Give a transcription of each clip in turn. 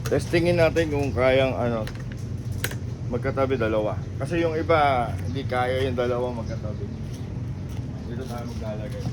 Testingin natin kung kayang magkatabi dalawa. Kasi yung iba, hindi kaya yung dalawa magkatabi. Dito tayo maglalagay.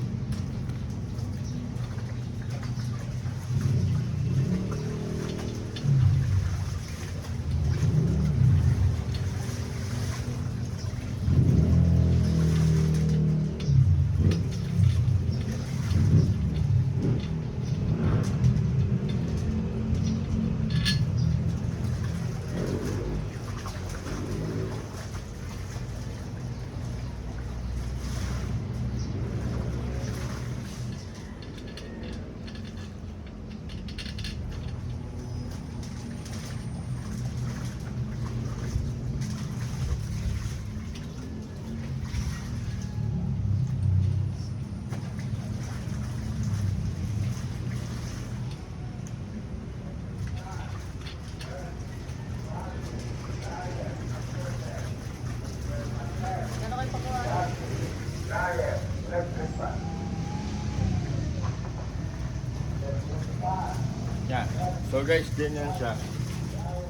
Yan. So guys, ganyan siya.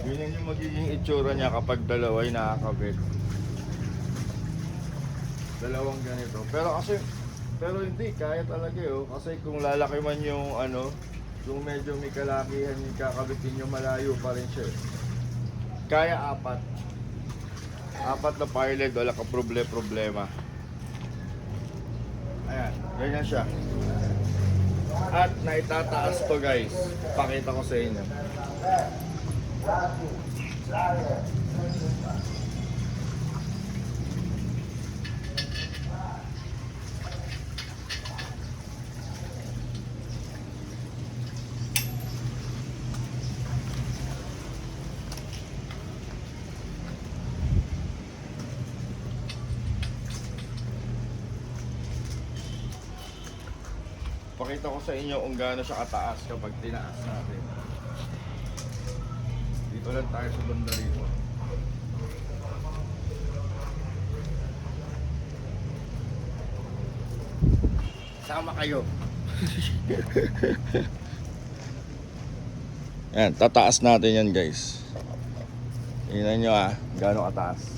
Ganyan yung magiging itsura niya kapag dalawa ay nakakabit. Dalawang ganito. Pero hindi, kaya talaga kasi kung lalaki man yung yung medyo may kalakihan yung kakabitin nyo, malayo pa rin siya. Kaya apat. Apat na pilot, wala ka problema. Ayan, ganyan siya. At naitataas to guys. Pakita ko sa inyo. Pakita ko sa inyo kung gaano siya kataas kapag tinaas natin. Dito lang tayo sa banda rito. Sama kayo. Yan, tataas natin yan guys. Tingnan nyo gaano kataas.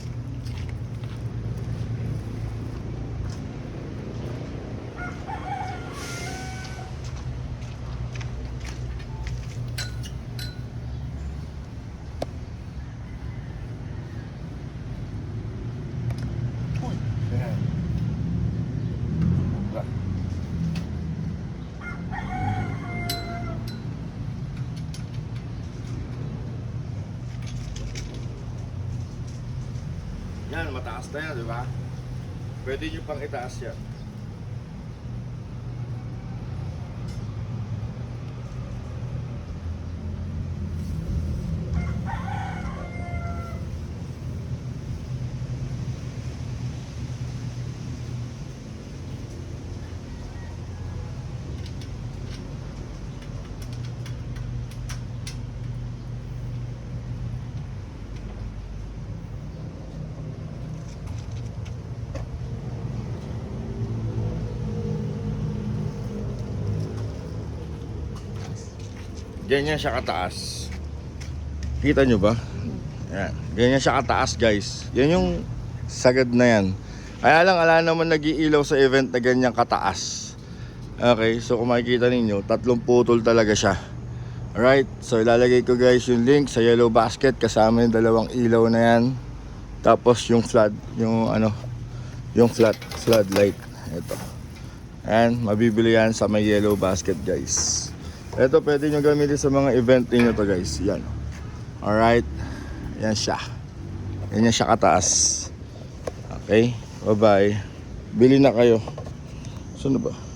Yan, mataas na yan, di ba? Pwede nyo pang itaas yan. Ganyan siya kataas. Kita nyo ba? Yan. Ganyan siya kataas guys. Yan yung sagad na yan. Kaya lang ala naman nag-iilaw sa event na ganyan kataas. Okay, so kung makikita ninyo, 3 putol talaga siya. Alright, so ilalagay ko guys yung link sa yellow basket kasama yung 2 ilaw na yan. Tapos yung flood, yung yung floodlight. Ito. And mabibili yan sa may yellow basket guys. Ito pwede nyo gamitin sa mga event niyo to guys. Yan. Alright. Yan siya. Yan siya kataas. Okay. Bye bye. Bili na kayo. Saan na ba?